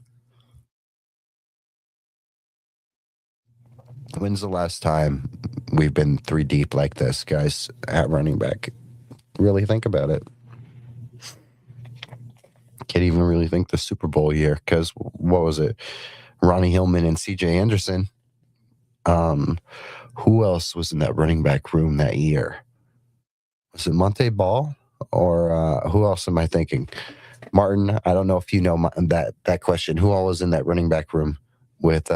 When's the last time we've been 3 deep like this, guys, at running back? Really think about it. Can't even really think the Super Bowl year because what was it? Ronnie Hillman and C.J. Anderson. Who else was in that running back room that year? Was it Monte Ball or who else am I thinking? Martin, I don't know if you know that question. Who all was in that running back room with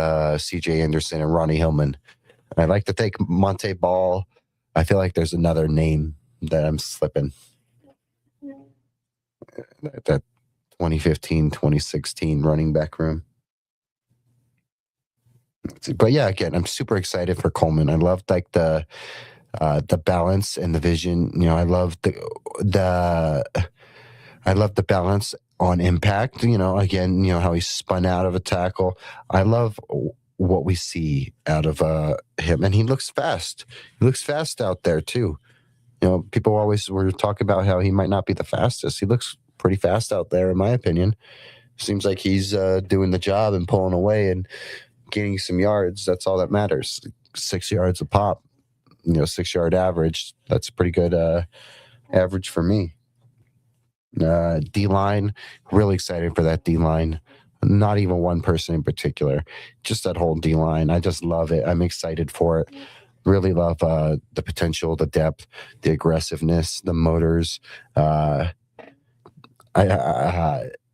C.J. Anderson and Ronnie Hillman? I'd like to take Monte Ball. I feel like there's another name that I'm slipping. That 2015, 2016 running back room. But yeah, again, I'm super excited for Coleman. I love like the balance and the vision. I love the I love the balance on impact. Again, how he spun out of a tackle. I love what we see out of him, and he looks fast. He looks fast out there too. People always were talking about how he might not be the fastest. He looks pretty fast out there, in my opinion. Seems like he's doing the job and pulling away and gaining some yards. That's all that matters. 6 yards a pop. 6 yard average. That's a pretty good average for me. D line, really excited for that D line. Not even one person in particular, just that whole D line. I just love it. I'm excited for it. Really love the potential, the depth, the aggressiveness, the motors. I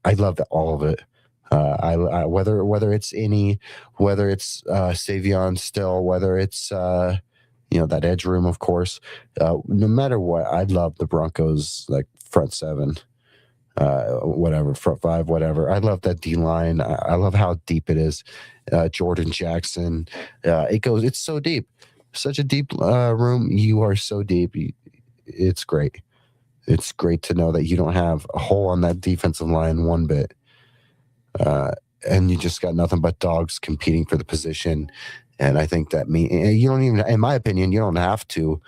love all of it. Whether it's whether it's Savion still, whether it's that edge room, of course. No matter what, I love the Broncos like front seven, whatever, front five, whatever. I love that D line. I love how deep it is. Jordan Jackson, it's so deep, such a deep room. You are so deep. It's great. It's great to know that you don't have a hole on that defensive line one bit. And you just got nothing but dogs competing for the position. And I think that you don't even, in my opinion, you don't have to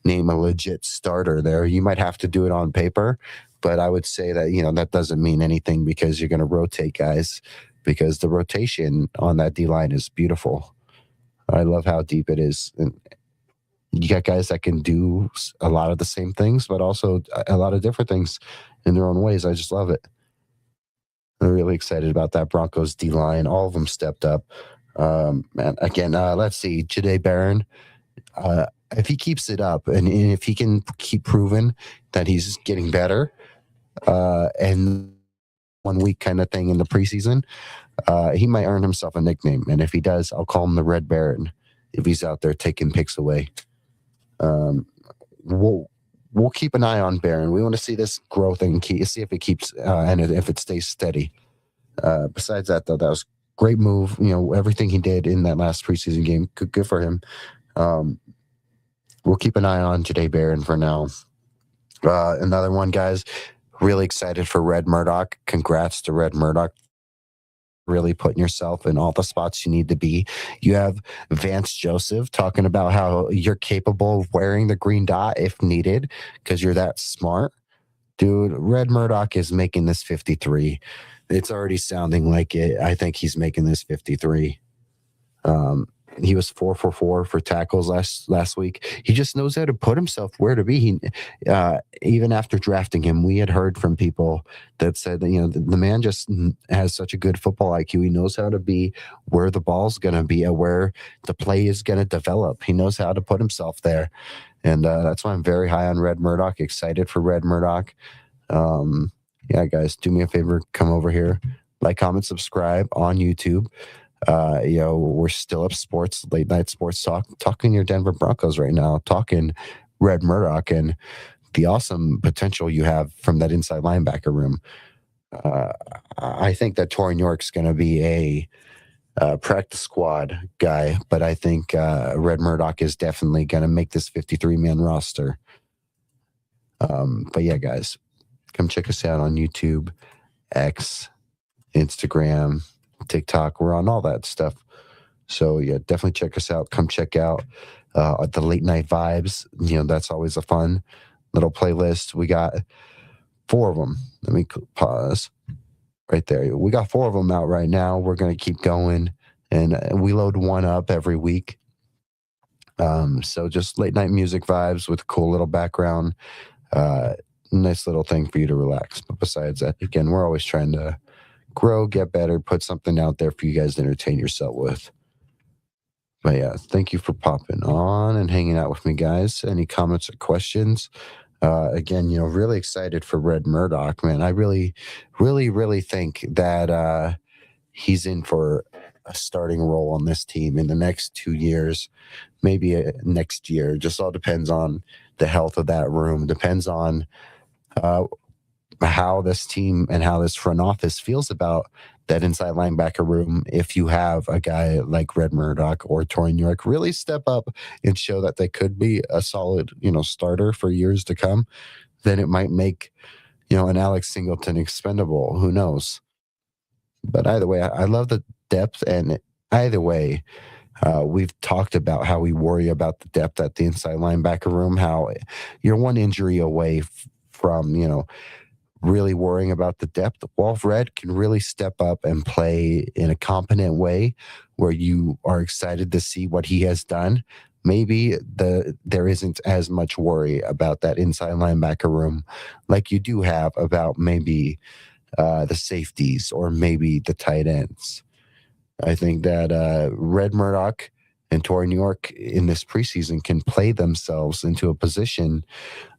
name a legit starter there. You might have to do it on paper, but I would say that, that doesn't mean anything because you're going to rotate guys, because the rotation on that D line is beautiful. I love how deep it is. And you got guys that can do a lot of the same things, but also a lot of different things in their own ways. I just love it. I'm really excited about that Broncos D line. All of them stepped up. And again, let's see, Jahdae Barron. If he keeps it up and if he can keep proving that he's getting better, and 1 week kind of thing in the preseason, he might earn himself a nickname. And if he does, I'll call him the Red Baron if he's out there taking picks away. We'll keep an eye on Barron. We want to see this growth and see if it keeps and if it stays steady. Besides that, though, that was great move. Everything he did in that last preseason game, good for him. We'll keep an eye on Jahdae Barron for now. Another one, guys. Really excited for Red Murdoch. Congrats to Red Murdoch. Really putting yourself in all the spots you need to be. You have Vance Joseph talking about how you're capable of wearing the green dot if needed because you're that smart. Dude, Red Murdoch is making this 53. It's already sounding like it. I think he's making this 53. He was 4 for 4 for tackles last week. He just knows how to put himself where to be. He even after drafting him, we had heard from people that said that the man just has such a good football IQ. He knows how to be where the ball's going to be and where the play is going to develop. He knows how to put himself there, and that's why I'm very high on Red Murdoch. Excited for Red Murdoch. Yeah, guys, do me a favor, come over here, like, comment, subscribe on YouTube. We're still up sports, late night sports talking your Denver Broncos right now, talking Red Murdoch and the awesome potential you have from that inside linebacker room. I think that Torrin York's going to be a practice squad guy, but I think Red Murdoch is definitely going to make this 53-man roster. But yeah, guys, come check us out on YouTube, X, Instagram, TikTok. We're on all that stuff. So yeah, definitely check us out. Come check out the late night vibes. That's always a fun little playlist. We got 4 of them. Let me pause right there. We got 4 of them out right now. We're going to keep going, and we load one up every week. So just late night music vibes with a cool little background. Nice little thing for you to relax. But besides that, again, we're always trying to grow, get better, put something out there for you guys to entertain yourself with. But yeah, thank you for popping on and hanging out with me, guys. Any comments or questions? Again, really excited for Red Murdoch, man. I really, really, really think that he's in for a starting role on this team in the next 2 years, maybe next year. Just all depends on the health of that room. Depends on how this team and how this front office feels about that inside linebacker room, if you have a guy like Red Murdoch or Torrey York really step up and show that they could be a solid, starter for years to come, then it might make, an Alex Singleton expendable. Who knows? But either way, I love the depth. And either way, we've talked about how we worry about the depth at the inside linebacker room, how you're one injury away from, really worrying about the depth. Wolf Red can really step up and play in a competent way where you are excited to see what he has done. Maybe there isn't as much worry about that inside linebacker room like you do have about maybe the safeties or maybe the tight ends. I think that Red Murdoch and Torrey New York in this preseason can play themselves into a position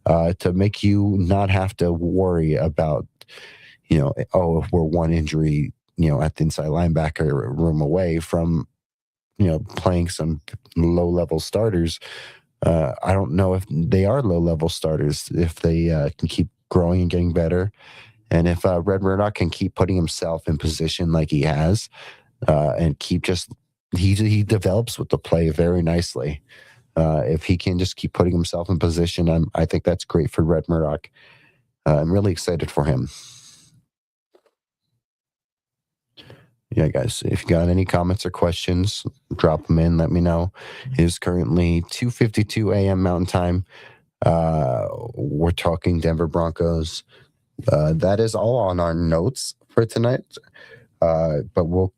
to make you not have to worry about, if we're one injury, at the inside linebacker room away from, playing some low level starters. I don't know if they are low level starters, if they can keep growing and getting better. And if Red Murdoch can keep putting himself in position like he has, and keep he develops with the play very nicely. If he can just keep putting himself in position, I think that's great for Red Murdoch. I'm really excited for him. Yeah, guys, if you got any comments or questions, drop them in. Let me know. It is currently 2:52 a.m. Mountain Time. We're talking Denver Broncos. That is all on our notes for tonight. But we'll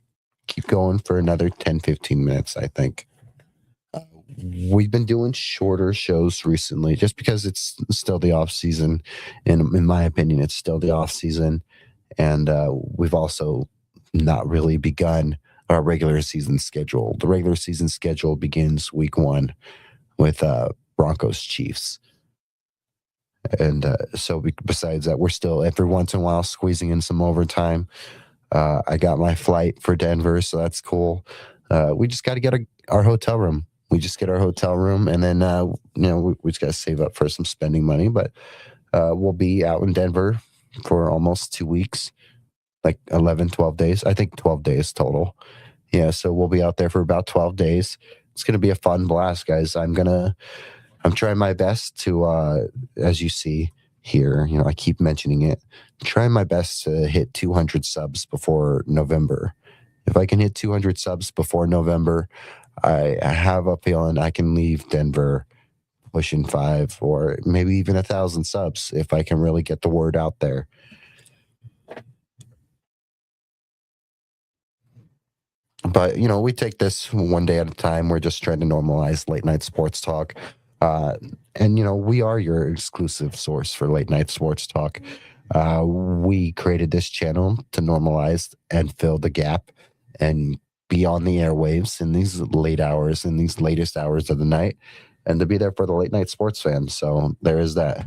keep going for another 10, 15 minutes, I think. We've been doing shorter shows recently just because it's still the off season. And in my opinion, it's still the off season. And we've also not really begun our regular season schedule. The regular season schedule begins week 1 with Broncos Chiefs. And besides that, we're still every once in a while squeezing in some overtime. I got my flight for Denver, so that's cool. We just got to get our hotel room. We just get our hotel room, and then we just got to save up for some spending money. But we'll be out in Denver for almost 2 weeks, like 11, 12 days. I think 12 days total. Yeah, so we'll be out there for about 12 days. It's going to be a fun blast, guys. I'm trying my best to, as you see here, I keep mentioning it, trying my best to hit 200 subs before November. If I can hit 200 subs before November, I have a feeling I can leave Denver pushing 5 or maybe even 1,000 subs if I can really get the word out there. But, we take this one day at a time. We're just trying to normalize late night sports talk. And, we are your exclusive source for late night sports talk. We created this channel to normalize and fill the gap and be on the airwaves in these late hours, in these latest hours of the night, and to be there for the late night sports fans. So there is that.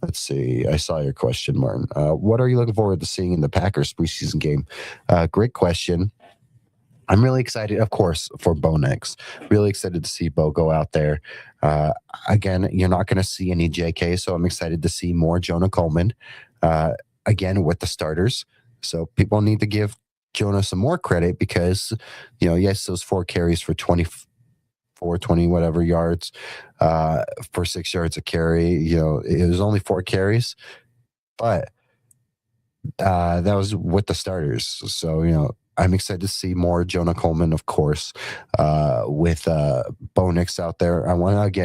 Let's see. I saw your question, Martin. What are you looking forward to seeing in the Packers preseason game? Great question. I'm really excited, of course, for Bo Nix. Really excited to see Bo go out there. Again, you're not going to see any JK, so I'm excited to see more Jonah Coleman. Again, with the starters. So people need to give Jonah some more credit because, yes, those 4 carries for 20 whatever yards, for 6 yards a carry. It was only 4 carries, but that was with the starters. So, I'm excited to see more Jonah Coleman, of course, with Bo Nix out there.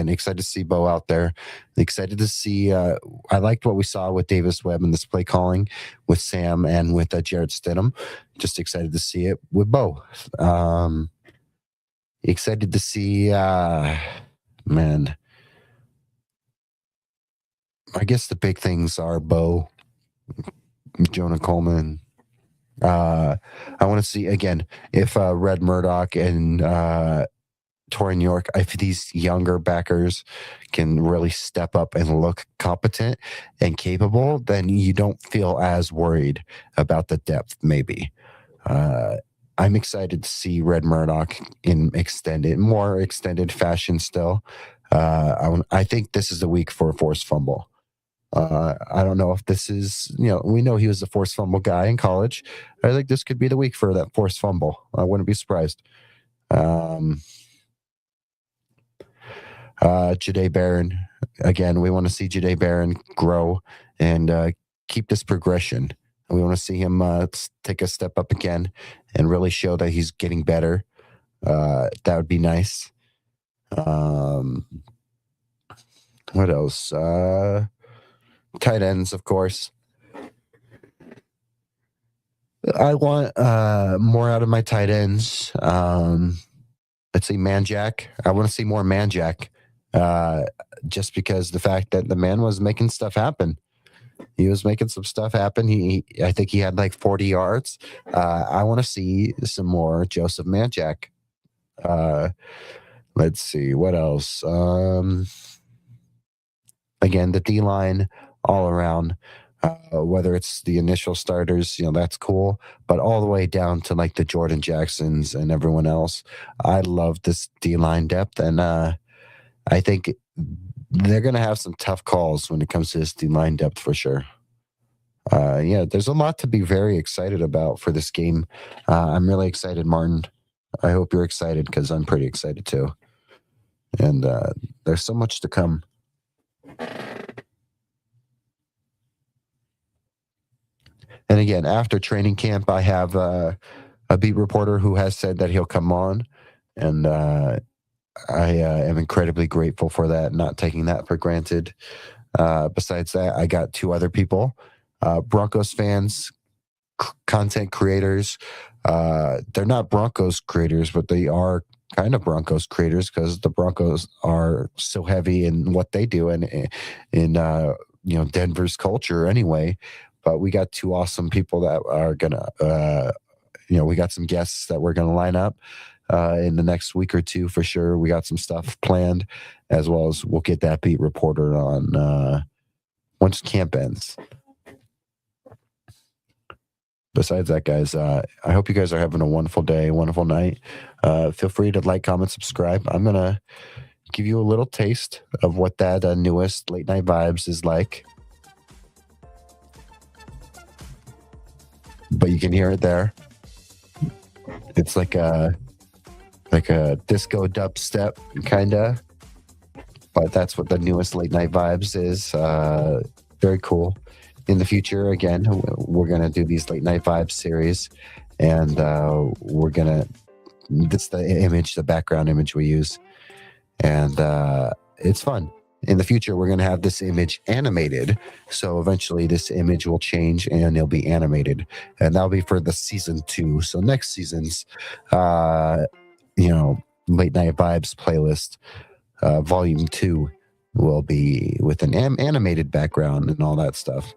Excited to see Bo out there. Excited to see, I liked what we saw with Davis Webb in this play calling with Sam and with Jared Stidham. Just excited to see it with Bo. Excited to see, man, I guess the big things are Bo, Jonah Coleman. I want to see again if Red Murdoch and Torrey New York, if these younger backers can really step up and look competent and capable, then you don't feel as worried about the depth. Maybe I'm excited to see Red Murdoch in more extended fashion. Still, I think this is the week for a forced fumble. I don't know if this is, we know he was a forced fumble guy in college. I think this could be the week for that forced fumble. I wouldn't be surprised. Um, Jade Barron, again, we want to see Jade Barron grow and keep this progression. We want to see him take a step up again and really show that he's getting better. That would be nice. Um, what else? Tight ends, of course. I want more out of my tight ends. Let's see, Manjack. I want to see more Manjack. Just because the fact that the man was making stuff happen. He was making some stuff happen. I think he had like 40 yards. I want to see some more Joseph Manjack. Let's see what else. Again, the D line all around. Whether it's the initial starters, that's cool, but all the way down to like the Jordan Jacksons and everyone else. I love this D line depth, and I think they're going to have some tough calls when it comes to this D line depth for sure. Yeah, there's a lot to be very excited about for this game. I'm really excited, Martin. I hope you're excited because I'm pretty excited too. And there's so much to come. And again, after training camp, I have a beat reporter who has said that he'll come on. And I am incredibly grateful for that, not taking that for granted. Besides that, I got two other people, Broncos fans, content creators. They're not Broncos creators, but they are kind of Broncos creators because the Broncos are so heavy in what they do and in Denver's culture anyway. But we got two awesome people that are gonna, we got some guests that we're gonna line up in the next week or two for sure. We got some stuff planned, as well as we'll get that beat reporter on once camp ends. Besides that, guys, I hope you guys are having a wonderful day, wonderful night. Feel free to like, comment, subscribe. I'm going to give you a little taste of what that newest Late Night Vibes is like. But you can hear it there. It's like a disco dubstep, kind of. But that's what the newest Late Night Vibes is. Very cool. In the future, again, we're going to do these Late Night Vibes series, and we're going to, that's the image, the background image we use, and it's fun. In the future, we're going to have this image animated, so eventually this image will change and it'll be animated, and that'll be for the season 2. So next season's, Late Night Vibes playlist, volume 2, will be with an animated background and all that stuff.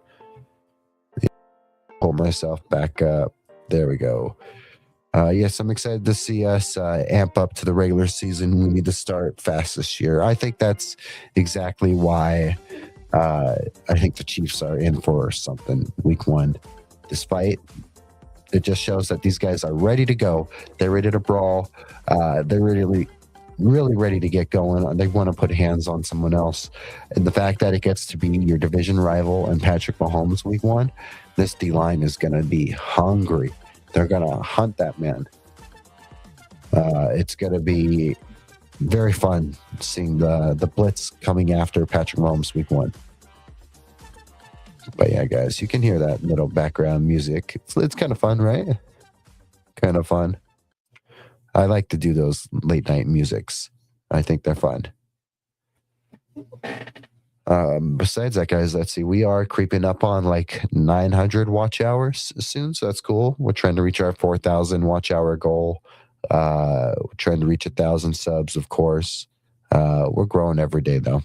Pull myself back up. There we go. Yes, I'm excited to see us amp up to the regular season. We need to start fast this year. I think that's exactly why I think the Chiefs are in for something week 1. Despite it just shows that these guys are ready to go. They're ready to brawl. They're really ready to get going. They want to put hands on someone else. And the fact that it gets to be your division rival and Patrick Mahomes week 1, this D-line is going to be hungry. They're going to hunt that man. It's going to be very fun seeing the blitz coming after Patrick Mahomes week 1. But yeah, guys, you can hear that little background music. It's kind of fun, right? Kind of fun. I like to do those late night musics. I think they're fun. Besides that, guys, let's see. We are creeping up on like 900 watch hours soon, so that's cool. We're trying to reach our 4,000 watch hour goal. We're trying to reach 1,000 subs, of course. We're growing every day, though.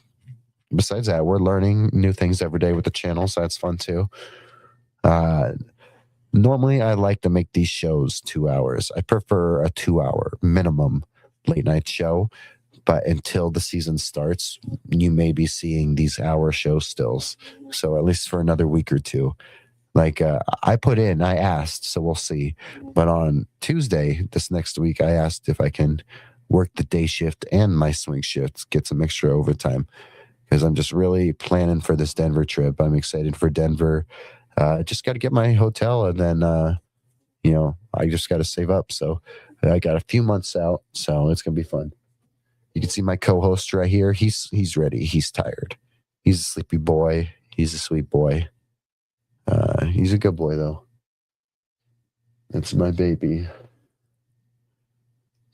Besides that, we're learning new things every day with the channel, so that's fun too. Normally, I like to make these shows 2 hours. I prefer a 2-hour minimum late night show. But until the season starts, you may be seeing these hour show stills. So at least for another week or two. Like I asked, so we'll see. But on Tuesday, this next week, I asked if I can work the day shift and my swing shifts, get some extra overtime. because I'm just really planning for this Denver trip. I'm excited for Denver. Just got to get my hotel, and then I just got to save up. So I got a few months out, so it's gonna be fun. You can see my co-host right here. He's ready. He's tired. He's a sleepy boy. He's a sweet boy. He's a good boy though. That's my baby.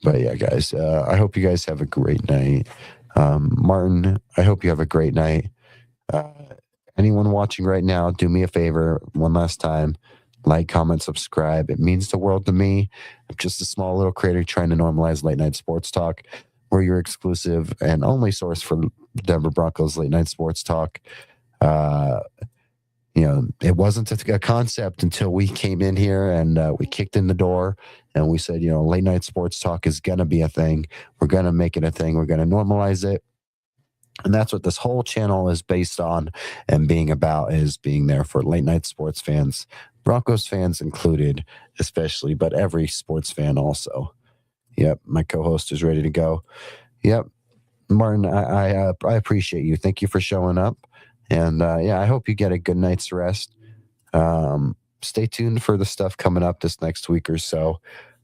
But yeah, guys, I hope you guys have a great night. Martin, I hope you have a great night. Uh, Anyone watching right now, do me a favor one last time. Like, comment, subscribe. It means the world to me. I'm just a small little creator trying to normalize late night sports talk. We're your exclusive and only source for Denver Broncos late night sports talk. It wasn't a concept until we came in here and we kicked in the door and we said, late night sports talk is going to be a thing. We're going to make it a thing. We're going to normalize it. And that's what this whole channel is based on and being about, is being there for late night sports fans, Broncos fans included, especially, but every sports fan also. Yep. My co-host is ready to go. Yep. Martin, I appreciate you. Thank you for showing up. And I hope you get a good night's rest. Stay tuned for the stuff coming up this next week or so.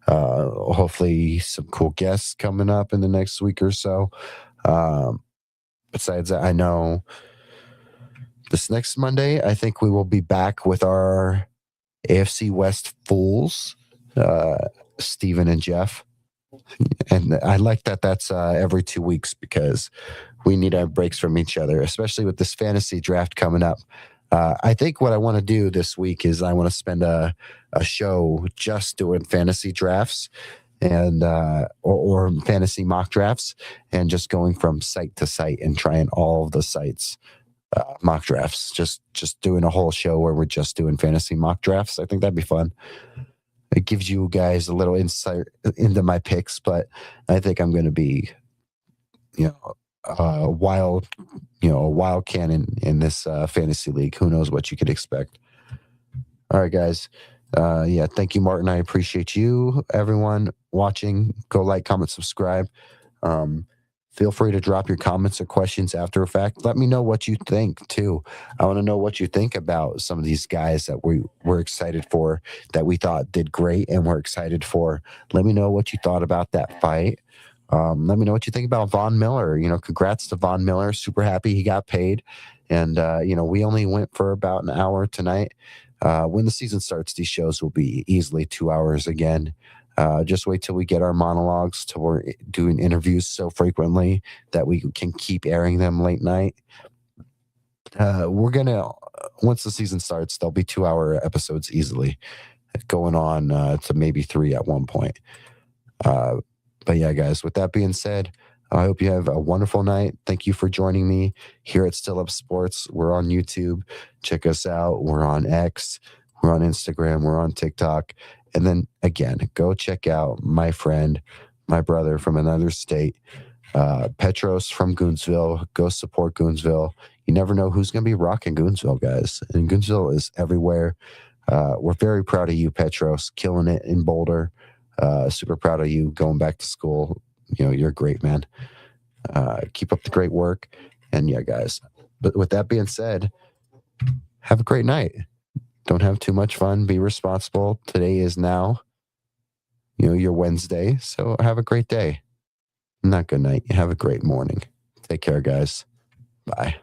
Hopefully some cool guests coming up in the next week or so. Besides that, I know this next Monday, I think we will be back with our AFC West Fools, Steven and Jeff. And I like that that's every 2 weeks, because we need our breaks from each other, especially with this fantasy draft coming up. I think what I want to do this week is I want to spend a show just doing fantasy drafts and or fantasy mock drafts, and just going from site to site and trying all of the sites mock drafts. Just doing a whole show where we're just doing fantasy mock drafts. I think that'd be fun. It gives you guys a little insight into my picks, but I think I'm going to be, a wild cannon in this fantasy league. Who knows what you could expect? All right, guys. Thank you, Martin. I appreciate you. Everyone watching, go like, comment, subscribe. Feel free to drop your comments or questions after effect. Let me know what you think too. I want to know what you think about some of these guys that we were excited for, that we thought did great and we're excited for. Let me know what you thought about that fight. Let me know what you think about Von Miller. Congrats to Von Miller. Super happy he got paid. And, we only went for about an hour tonight. When the season starts, these shows will be easily 2 hours again. Just wait till we get our monologues, till we're doing interviews so frequently that we can keep airing them late night. Once the season starts, there'll be 2-hour episodes easily, going on to maybe 3 at one point. But yeah, guys, with that being said, I hope you have a wonderful night. Thank you for joining me here at Still Up Sports. We're on YouTube. Check us out. We're on X. We're on Instagram. We're on TikTok. And then again, go check out my friend, my brother from another state, Petros from Goonsville. Go support Goonsville. You never know who's going to be rocking Goonsville, guys. And Goonsville is everywhere. We're very proud of you, Petros, killing it in Boulder. Super proud of you going back to school. You're great, man. Keep up the great work. And yeah, guys, but with that being said, have a great night. Don't have too much fun. Be responsible. Today is now, your Wednesday. So have a great day. Not good night. Have a great morning. Take care, guys. Bye.